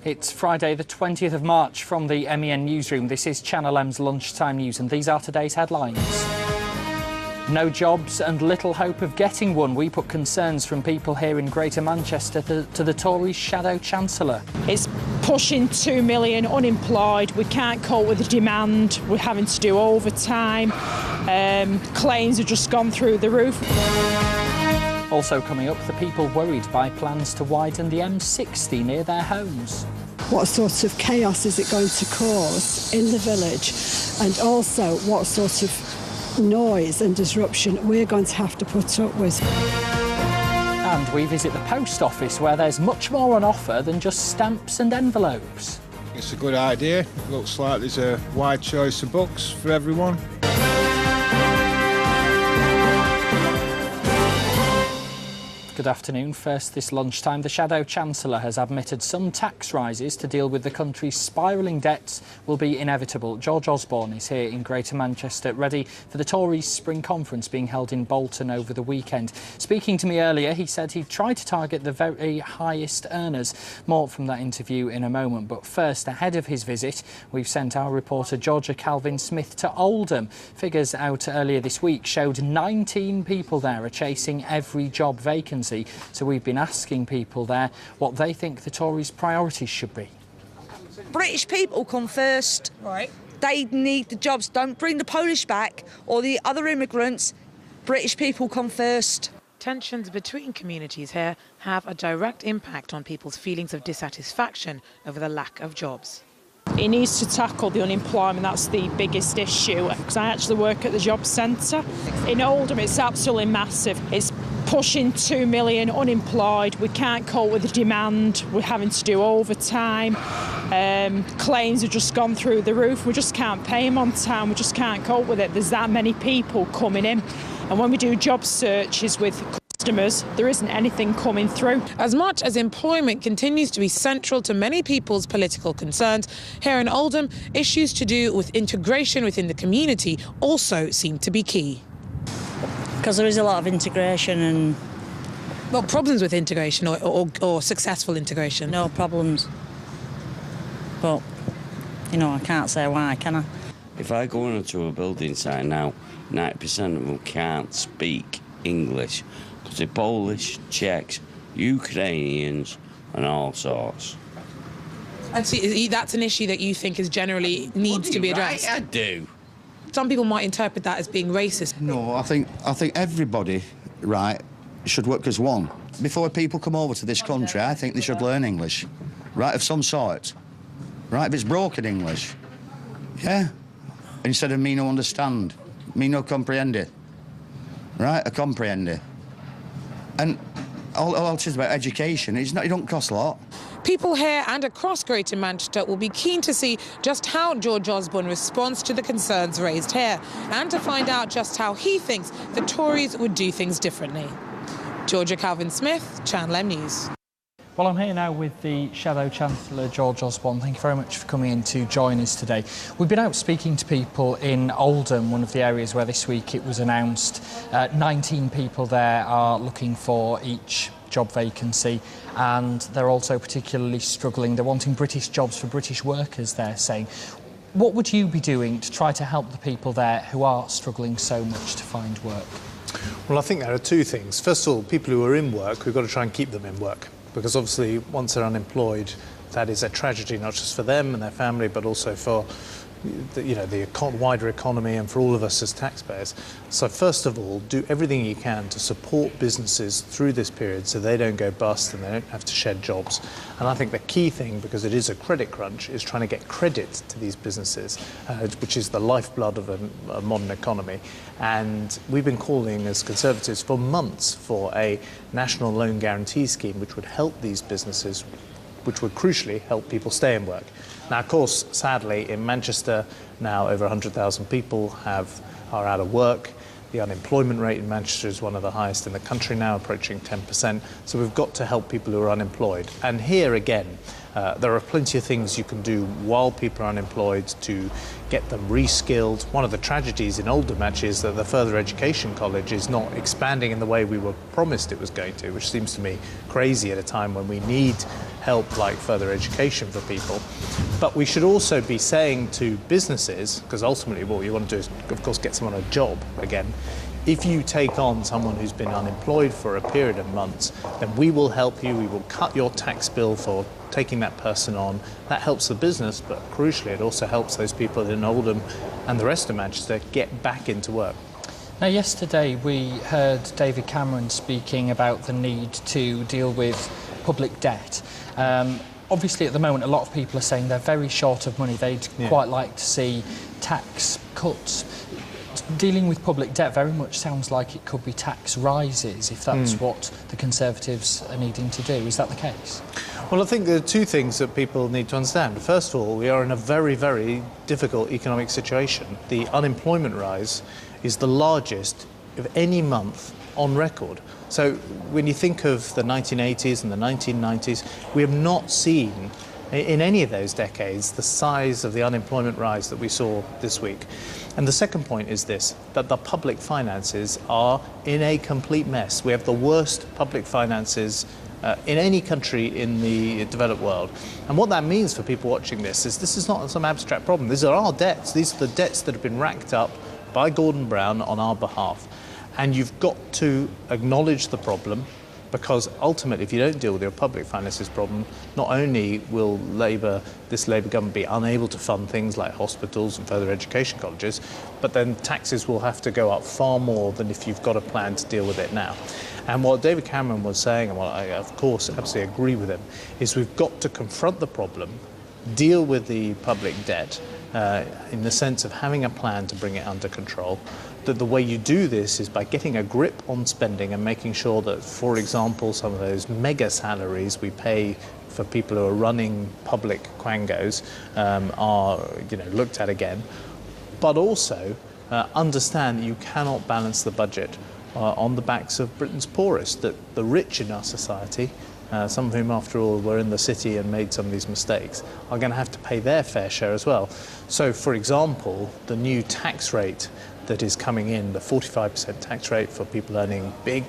It's Friday the 20th of March from the MEN newsroom. This is Channel M's Lunchtime News and these are today's headlines. No jobs and little hope of getting one. We put concerns from people here in Greater Manchester to the Tories' shadow chancellor. It's pushing 2 million unemployed. We can't cope with the demand. We're having to do overtime. Claims have just gone through the roof. Also coming up, the people worried by plans to widen the M60 near their homes. What sort of chaos is it going to cause in the village? And also, what sort of noise and disruption we're going to have to put up with. And we visit the post office, where there's much more on offer than just stamps and envelopes. It's a good idea. It looks like there's a wide choice of books for everyone. Good afternoon. First this lunchtime, the Shadow Chancellor has admitted some tax rises to deal with the country's spiralling debts will be inevitable. George Osborne is here in Greater Manchester, ready for the Tories' spring conference being held in Bolton over the weekend. Speaking to me earlier, he said he'd try to target the very highest earners. More from that interview in a moment. But first, ahead of his visit, we've sent our reporter Georgia Calvin-Smith to Oldham. Figures out earlier this week showed 19 people there are chasing every job vacancy. So we've been asking people there what they think the Tories' priorities should be. British people come first. Right. They need the jobs. Don't bring the Polish back or the other immigrants. British people come first. Tensions between communities here have a direct impact on people's feelings of dissatisfaction over the lack of jobs. He needs to tackle the unemployment. That's the biggest issue. Because I actually work at the job centre. In Oldham, it's absolutely massive. It's pushing 2 million unemployed. We can't cope with the demand. We're having to do overtime. Claims have just gone through the roof. We just can't pay them on time. We just can't cope with it. There's that many people coming in. And when we do job searches with customers, there isn't anything coming through. As much as employment continues to be central to many people's political concerns, here in Oldham, issues to do with integration within the community also seem to be key. Because there is a lot of integration and... Well, problems with integration or successful integration? No problems. But, you know, I can't say why, can I? If I go into a building site now, 90% of them can't speak English. Because they're Polish, Czechs, Ukrainians and all sorts. And see, that's an issue that you think is generally needs to be addressed? Right, I do. Some people might interpret that as being racist. No, I think everybody, right, should work as one. Before people come over to this country, I think they should learn English, right, of some sort. Right, if it's broken English, yeah, instead of me no understand, me no comprehend it, right, I comprehend it. And all it is about education, it don't cost a lot. People here and across Greater Manchester will be keen to see just how George Osborne responds to the concerns raised here and to find out just how he thinks the Tories would do things differently. Georgia Calvin-Smith, Channel M News. Well, I'm here now with the Shadow Chancellor, George Osborne. Thank you very much for coming in to join us today. We've been out speaking to people in Oldham, one of the areas where this week it was announced 19 people there are looking for each job vacancy, and they're also particularly struggling. They're wanting British jobs for British workers, they're saying. What would you be doing to try to help the people there who are struggling so much to find work? Well, I think there are two things. First of all, people who are in work, we've got to try and keep them in work, because obviously once they're unemployed, that is a tragedy not just for them and their family, but also for the wider economy and for all of us as taxpayers. So first of all, do everything you can to support businesses through this period so they don't go bust and they don't have to shed jobs. And I think the key thing, because it is a credit crunch, is trying to get credit to these businesses, which is the lifeblood of a modern economy. And we've been calling as Conservatives for months for a national loan guarantee scheme which would help these businesses, which would crucially help people stay in work. Now, of course, sadly, in Manchester, now over 100,000 people are out of work. The unemployment rate in Manchester is one of the highest in the country now, approaching 10%. So we've got to help people who are unemployed. And here again, there are plenty of things you can do while people are unemployed to get them reskilled. One of the tragedies in Oldham actually is that the further education college is not expanding in the way we were promised it was going to, which seems to me crazy at a time when we need help like further education for people. But we should also be saying to businesses, because ultimately what you want to do is, of course, get someone a job again. If you take on someone who's been unemployed for a period of months, then we will help you. We will cut your tax bill for taking that person on. That helps the business, but crucially, it also helps those people in Oldham and the rest of Manchester get back into work. Now, yesterday we heard David Cameron speaking about the need to deal with public debt. Obviously, at the moment, a lot of people are saying they're very short of money. They'd quite like to see tax cuts. Dealing with public debt very much sounds like it could be tax rises, if that's what the Conservatives are needing to do. Is that the case? Well, I think there are two things that people need to understand. First of all, we are in a very, very difficult economic situation. The unemployment rise is the largest of any month on record. So when you think of the 1980s and the 1990s, we have not seen in any of those decades the size of the unemployment rise that we saw this week. And the second point is this, that the public finances are in a complete mess. We have the worst public finances in any country in the developed world. And what that means for people watching this is not some abstract problem. These are our debts. These are the debts that have been racked up by Gordon Brown on our behalf. And you've got to acknowledge the problem, because ultimately, if you don't deal with your public finances problem, not only will this Labour government be unable to fund things like hospitals and further education colleges, but then taxes will have to go up far more than if you've got a plan to deal with it now. And what David Cameron was saying, and what I, of course, absolutely agree with him, is we've got to confront the problem, deal with the public debt, in the sense of having a plan to bring it under control. That the way you do this is by getting a grip on spending and making sure that, for example, some of those mega salaries we pay for people who are running public quangos are looked at again. But also understand that you cannot balance the budget on the backs of Britain's poorest, that the rich in our society, some of whom, after all, were in the city and made some of these mistakes, are going to have to pay their fair share as well. So, for example, the new tax rate that is coming in, the 45% tax rate for people earning big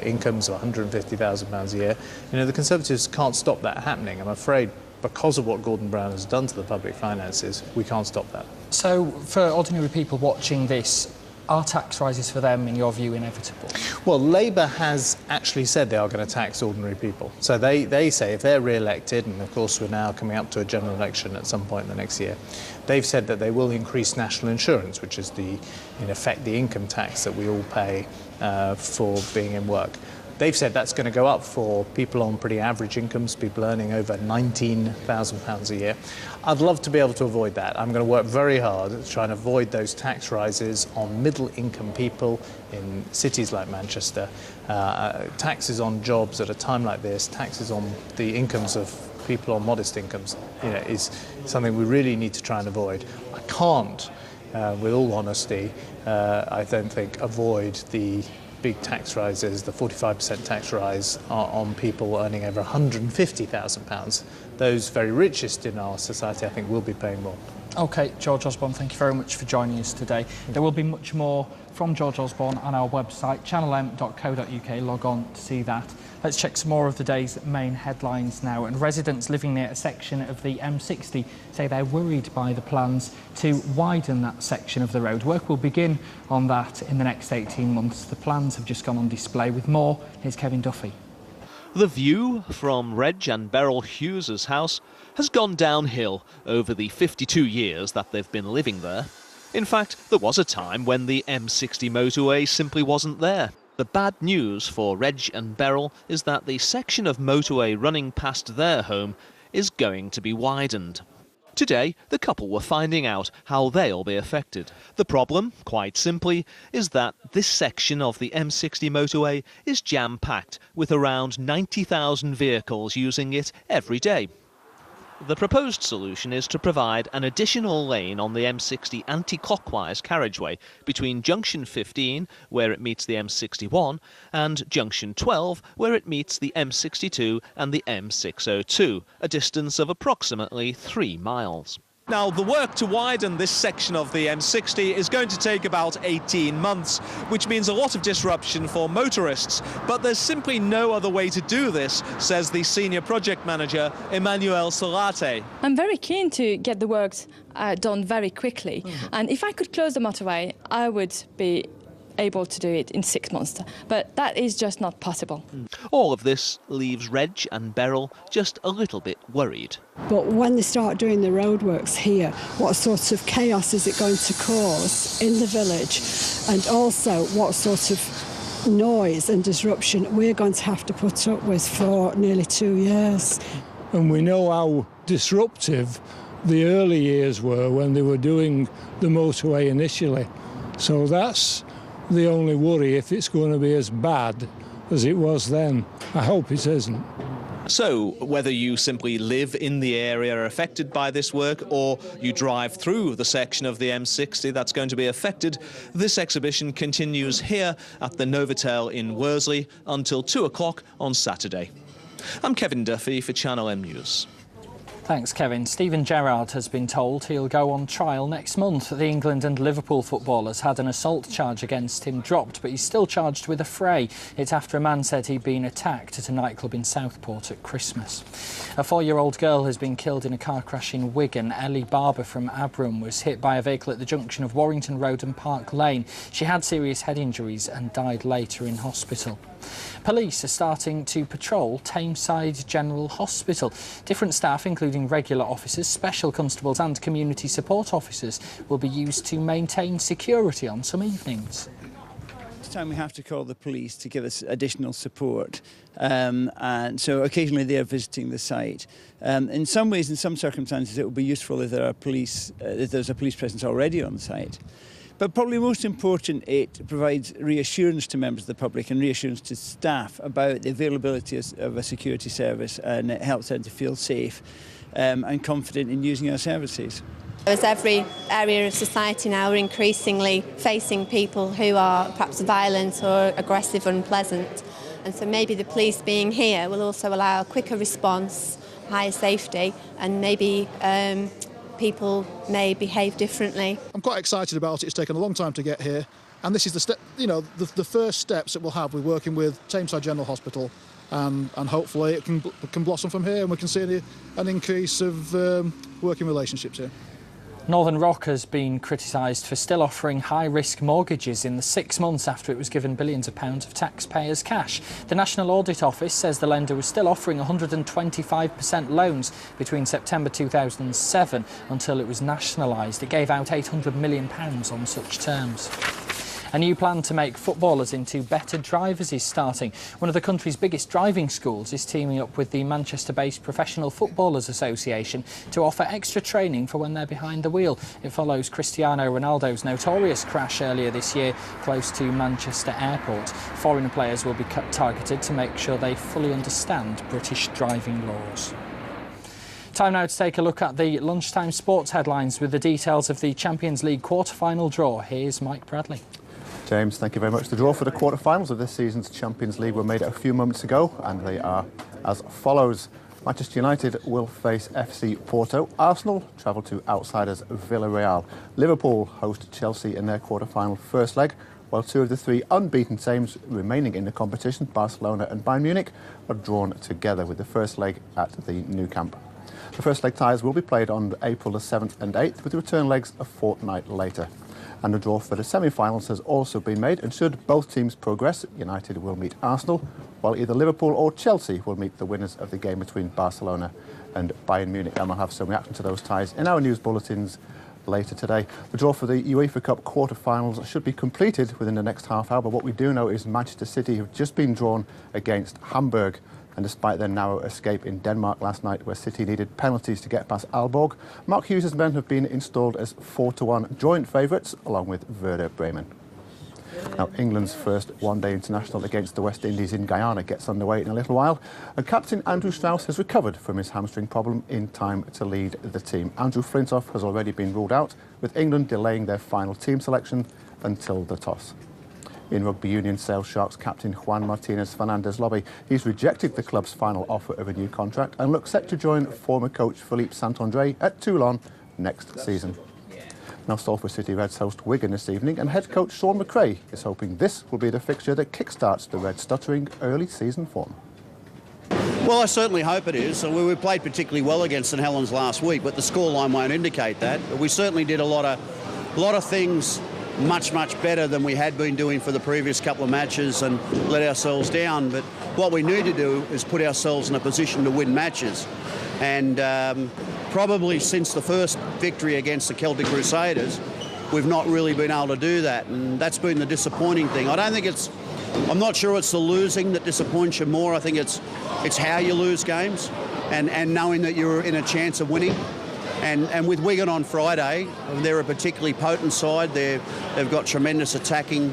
incomes of £150,000 a year, the Conservatives can't stop that happening. I'm afraid, because of what Gordon Brown has done to the public finances, we can't stop that. So, for ordinary people watching this, are tax rises for them, in your view, inevitable? Well, Labour has actually said they are going to tax ordinary people. So they say if they're re-elected, and of course we're now coming up to a general election at some point in the next year, they've said that they will increase national insurance, which is in effect the income tax that we all pay for being in work. They've said that's going to go up for people on pretty average incomes, people earning over £19,000 a year. I'd love to be able to avoid that. I'm going to work very hard to try and avoid those tax rises on middle-income people in cities like Manchester. Taxes on jobs at a time like this, taxes on the incomes of people on modest incomes, is something we really need to try and avoid. I can't, with all honesty, I don't think, avoid the big tax rises, the 45% tax rise on people earning over £150,000. Those very richest in our society, I think, will be paying more. OK, George Osborne, thank you very much for joining us today. There will be much more from George Osborne on our website, channelm.co.uk. Log on to see that. Let's check some more of the day's main headlines now. And residents living near a section of the M60 say they're worried by the plans to widen that section of the road. Work will begin on that in the next 18 months. The plans have just gone on display. With more, here's Kevin Duffy. The view from Reg and Beryl Hughes' house has gone downhill over the 52 years that they've been living there. In fact, there was a time when the M60 motorway simply wasn't there. The bad news for Reg and Beryl is that the section of motorway running past their home is going to be widened. Today, the couple were finding out how they'll be affected. The problem, quite simply, is that this section of the M60 motorway is jam-packed with around 90,000 vehicles using it every day. The proposed solution is to provide an additional lane on the M60 anti-clockwise carriageway between Junction 15, where it meets the M61, and Junction 12, where it meets the M62 and the M602, a distance of approximately 3 miles. Now, the work to widen this section of the M60 is going to take about 18 months, which means a lot of disruption for motorists. But there's simply no other way to do this, says the senior project manager, Emmanuel Solate. I'm very keen to get the works done very quickly. And if I could close the motorway, I would be able to do it in 6 months, but that is just not possible. All of this leaves Reg and Beryl just a little bit worried. But when they start doing the roadworks here, what sort of chaos is it going to cause in the village? And also what sort of noise and disruption we're going to have to put up with for nearly 2 years. And we know how disruptive the early years were when they were doing the motorway initially. So that's the only worry, if it's going to be as bad as it was then. I hope it isn't. So, whether you simply live in the area affected by this work or you drive through the section of the M60 that's going to be affected, this exhibition continues here at the Novotel in Worsley until 2 o'clock on Saturday. I'm Kevin Duffy for Channel M News. Thanks, Kevin. Steven Gerrard has been told he'll go on trial next month. The England and Liverpool footballers had an assault charge against him dropped, but he's still charged with a fray. It's after a man said he'd been attacked at a nightclub in Southport at Christmas. A 4-year-old girl has been killed in a car crash in Wigan. Ellie Barber from Abram was hit by a vehicle at the junction of Warrington Road and Park Lane. She had serious head injuries and died later in hospital. Police are starting to patrol Tameside General Hospital. Different staff, including regular officers, special constables and community support officers, will be used to maintain security on some evenings. This time we have to call the police to give us additional support, and so occasionally they are visiting the site. In some ways, in some circumstances, it will be useful if if there's a police presence already on the site. But probably most important, it provides reassurance to members of the public and reassurance to staff about the availability of a security service, and it helps them to feel safe and confident in using our services. As every area of society now, we're increasingly facing people who are perhaps violent or aggressive, unpleasant. And so maybe the police being here will also allow a quicker response, higher safety, and maybe people may behave differently. I'm quite excited about it. It's taken a long time to get here, and this is the step, the first steps that we'll have with working with Tameside General Hospital, and hopefully it can blossom from here, and we can see an increase of working relationships here. Northern Rock has been criticised for still offering high-risk mortgages in the 6 months after it was given billions of pounds of taxpayers' cash. The National Audit Office says the lender was still offering 125% loans between September 2007 until it was nationalised. It gave out £800 million on such terms. A new plan to make footballers into better drivers is starting. One of the country's biggest driving schools is teaming up with the Manchester-based Professional Footballers Association to offer extra training for when they're behind the wheel. It follows Cristiano Ronaldo's notorious crash earlier this year close to Manchester Airport. Foreign players will be targeted to make sure they fully understand British driving laws. Time now to take a look at the lunchtime sports headlines with the details of the Champions League quarter-final draw. Here's Mike Bradley. James, thank you very much. The draw for the quarter-finals of this season's Champions League were made a few moments ago, and they are as follows. Manchester United will face FC Porto. Arsenal travel to outsiders Villarreal. Liverpool host Chelsea in their quarter-final first leg, while 2 of the 3 unbeaten teams remaining in the competition, Barcelona and Bayern Munich, are drawn together with the first leg at the Nou Camp. The first leg ties will be played on April the 7th and 8th, with the return legs a fortnight later. And the draw for the semi-finals has also been made, and should both teams progress, United will meet Arsenal, while either Liverpool or Chelsea will meet the winners of the game between Barcelona and Bayern Munich. And we'll have some reaction to those ties in our news bulletins later today. The draw for the UEFA Cup quarter-finals should be completed within the next half hour, but what we do know is Manchester City have just been drawn against Hamburg. And despite their narrow escape in Denmark last night, where City needed penalties to get past Aalborg, Mark Hughes' men have been installed as 4-1 joint favourites, along with Werder Bremen. Now, England's first one-day international against the West Indies in Guyana gets underway in a little while, and captain Andrew Strauss has recovered from his hamstring problem in time to lead the team. Andrew Flintoff has already been ruled out, with England delaying their final team selection until the toss. In rugby union, Sale Sharks captain Juan Martinez Fernandez Lobby. He's rejected the club's final offer of a new contract and looks set to join former coach Philippe Saint-André at Toulon next season. Now Salford City Reds host Wigan this evening, and head coach Sean McRae is hoping this will be the fixture that kickstarts the Reds' stuttering early season form. Well, I certainly hope it is. We played particularly well against St Helens last week, but the scoreline won't indicate that. But we certainly did a lot of things much better than we had been doing for the previous couple of matches and let ourselves down. But what we need to do is put ourselves in a position to win matches. And probably since the first victory against the Celtic Crusaders, we've not really been able to do that. And that's been the disappointing thing. I'm not sure it's the losing that disappoints you more. I think it's how you lose games and knowing that you're in a chance of winning. And with Wigan on Friday, they're a particularly potent side. They've got tremendous attacking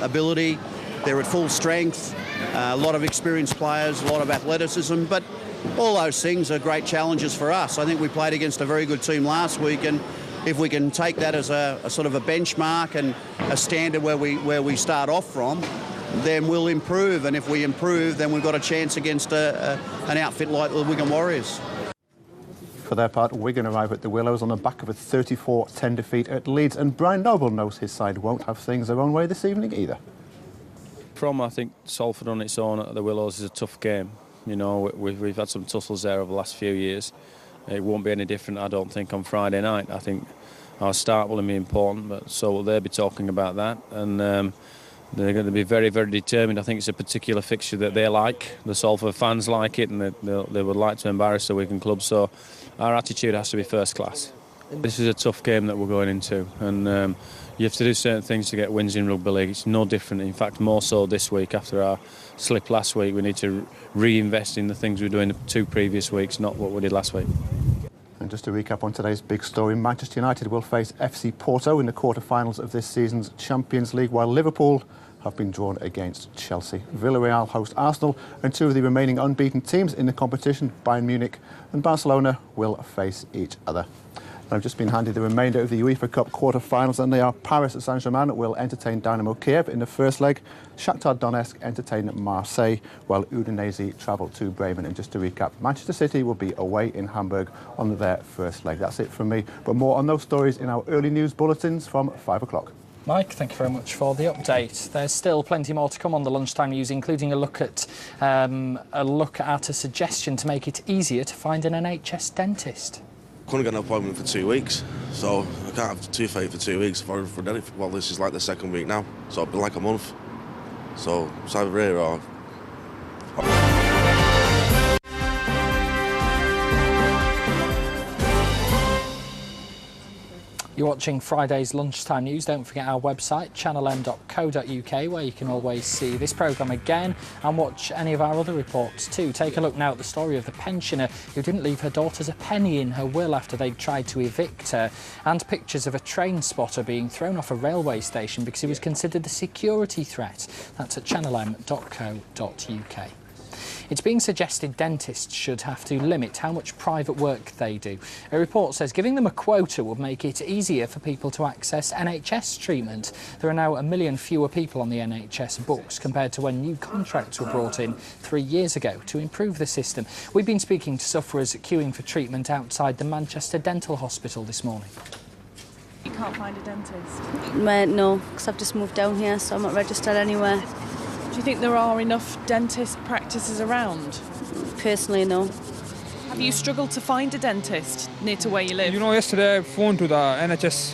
ability. They're at full strength, a lot of experienced players, a lot of athleticism. But all those things are great challenges for us. I think we played against a very good team last week, and if we can take that as a sort of a benchmark and a standard where we start off from, then we'll improve. And if we improve, then we've got a chance against an outfit like the Wigan Warriors. For their part, Wigan arrive at the Willows on the back of a 34-10 defeat at Leeds, and Brian Noble knows his side won't have things their own way this evening either. I think Salford on its own at the Willows is a tough game. You know, we've had some tussles there over the last few years. It won't be any different, I don't think, on Friday night. I think our start will be important, but so will they be talking about that. And they're going to be very, very determined. I think it's a particular fixture that they like. The Salford fans like it, and they would like to embarrass the Wigan club. So our attitude has to be first class. This is a tough game that we're going into, and you have to do certain things to get wins in rugby league. It's no different. In fact, more so this week after our slip last week. We need to reinvest in the things we were doing the 2 previous weeks, not what we did last week. And just to recap on today's big story, Manchester United will face FC Porto in the quarter-finals of this season's Champions League, while Liverpool have been drawn against Chelsea. Villarreal host Arsenal, and 2 of the remaining unbeaten teams in the competition, Bayern Munich and Barcelona, will face each other. I've just been handed the remainder of the UEFA Cup quarter-finals, and they are Paris Saint-Germain will entertain Dynamo Kiev in the first leg, Shakhtar Donetsk entertain Marseille, while Udinese travel to Bremen. And just to recap, Manchester City will be away in Hamburg on their first leg. That's it from me, but more on those stories in our early news bulletins from 5 o'clock. Mike, thank you very much for the update. There's still plenty more to come on the Lunchtime News, including a look at a suggestion to make it easier to find an NHS dentist. Couldn't get an appointment for 2 weeks, so I can't have toothache for 2 weeks. Well, this is like the 2nd week now, so it'll be like a month. So it's either here or... You're watching Friday's Lunchtime News. Don't forget our website, channelm.co.uk, where you can always see this programme again and watch any of our other reports too. Take a look now at the story of the pensioner who didn't leave her daughters a penny in her will after they tried to evict her, and pictures of a train spotter being thrown off a railway station because he was considered a security threat. That's at channelm.co.uk. It's being suggested dentists should have to limit how much private work they do. A report says giving them a quota would make it easier for people to access NHS treatment. There are now 1 million fewer people on the NHS books compared to when new contracts were brought in 3 years ago to improve the system. We've been speaking to sufferers queuing for treatment outside the Manchester Dental Hospital this morning. You can't find a dentist? No, because I've just moved down here, so I'm not registered anywhere. Do you think there are enough dentist practices around? Personally, no. Have you struggled to find a dentist near to where you live? You know, yesterday I phoned to the NHS,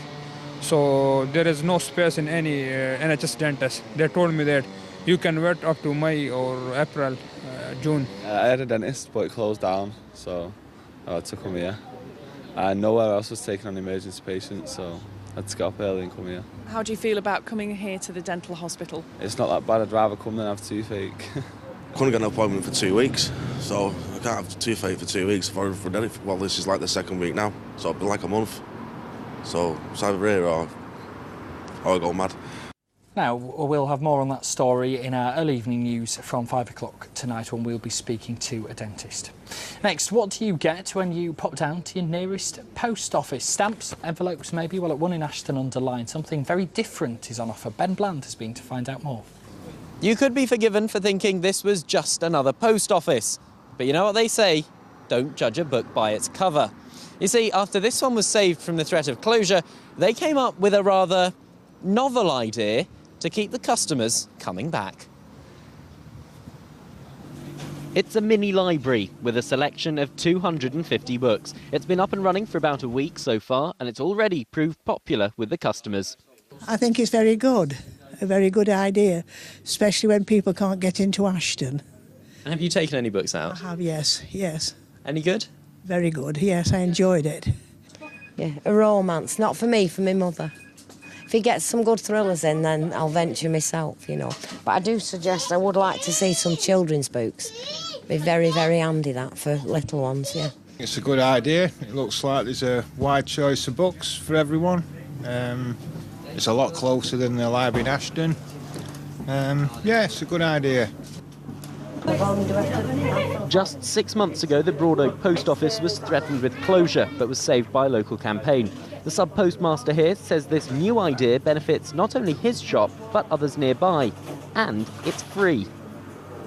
so there is no space in any NHS dentist. They told me that you can wait up to May or April, June. I had a dentist, but it closed down, so I took him here. And nowhere else was taking on emergency patients, so I had to get up early and come here. How do you feel about coming here to the dental hospital? It's not that bad. I'd rather come than have toothache. Couldn't get an appointment for 2 weeks, so I can't have toothache for 2 weeks. Well, this is like the 2nd week now, so it'll be like a month. So it's either here or I go mad. Now, we'll have more on that story in our early evening news from 5 o'clock tonight, when we'll be speaking to a dentist. Next, what do you get when you pop down to your nearest post office? Stamps, envelopes maybe? Well, at one in Ashton-under-Lyne, something very different is on offer. Ben Bland has been to find out more. You could be forgiven for thinking this was just another post office. But you know what they say? Don't judge a book by its cover. You see, after this one was saved from the threat of closure, they came up with a rather novel idea to keep the customers coming back. It's a mini library with a selection of 250 books. It's been up and running for about a week so far, and it's already proved popular with the customers. I think it's very good, a very good idea, especially when people can't get into Ashton. And have you taken any books out? I have, yes, yes. Any good? Very good, yes, I enjoyed it. Yeah, a romance, not for me, for my mother. If he gets some good thrillers in, then I'll venture myself, you know. But I do suggest I would like to see some children's books. Be very, very handy, that, for little ones, yeah. It's a good idea. It looks like there's a wide choice of books for everyone. It's a lot closer than the library in Ashton. Yeah, it's a good idea. Just 6 months ago, the Broad Oak Post Office was threatened with closure, but was saved by a local campaign. The sub-postmaster here says this new idea benefits not only his shop, but others nearby. And it's free.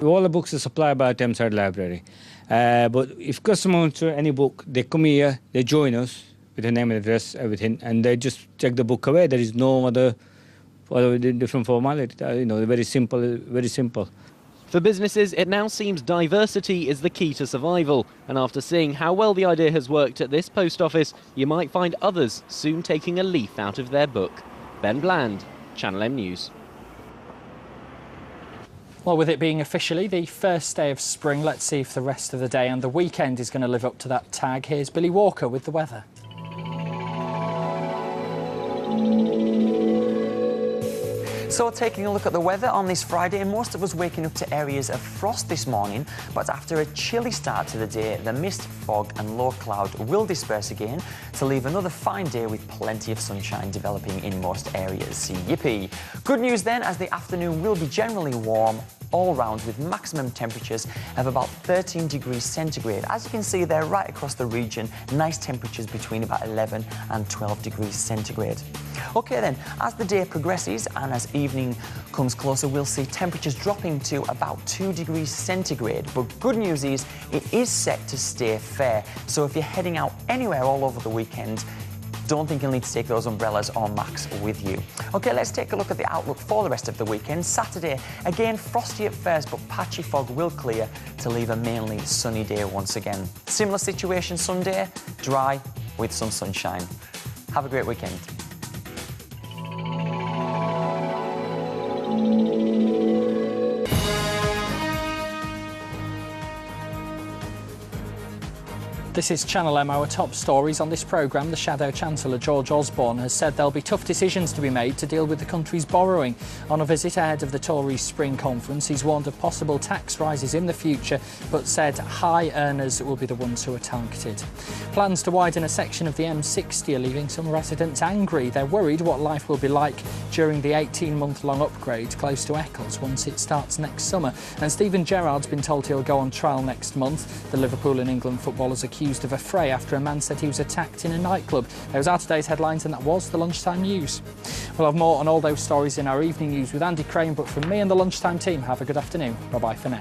All the books are supplied by Thameside Library. But if customers want any book, they come here, they join us with the name and address, everything, and they just take the book away. There is no other different formality. You know, very simple, very simple. For businesses, it now seems diversity is the key to survival. And after seeing how well the idea has worked at this post office, you might find others soon taking a leaf out of their book. Ben Bland, Channel M News. Well, with it being officially the first day of spring, let's see if the rest of the day and the weekend is going to live up to that tag. Here's Billy Walker with the weather. So taking a look at the weather on this Friday, most of us waking up to areas of frost this morning, but after a chilly start to the day, the mist, fog and low cloud will disperse again to leave another fine day with plenty of sunshine developing in most areas. Yippee! Good news then, as the afternoon will be generally warm all round with maximum temperatures of about 13 degrees centigrade. As you can see there, right across the region, nice temperatures between about 11 and 12 degrees centigrade. OK then, as the day progresses and as evening comes closer, we'll see temperatures dropping to about 2 degrees centigrade. But good news is it is set to stay fair. So if you're heading out anywhere all over the weekend, don't think you'll need to take those umbrellas or max with you. OK, let's take a look at the outlook for the rest of the weekend. Saturday, again, frosty at first, but patchy fog will clear to leave a mainly sunny day once again. Similar situation Sunday, dry with some sunshine. Have a great weekend. This is Channel M. Our top stories on this programme. The Shadow Chancellor, George Osborne, has said there'll be tough decisions to be made to deal with the country's borrowing. On a visit ahead of the Tories' spring conference, he's warned of possible tax rises in the future, but said high earners will be the ones who are targeted. Plans to widen a section of the M60 are leaving some residents angry. They're worried what life will be like during the 18-month-long upgrade close to Eccles once it starts next summer. And Stephen Gerrard's been told he'll go on trial next month. The Liverpool and England footballer's accused of a fray after a man said he was attacked in a nightclub. Those are today's headlines, and that was the Lunchtime News. We'll have more on all those stories in our evening news with Andy Crane, but from me and the Lunchtime team, have a good afternoon. Bye-bye for now.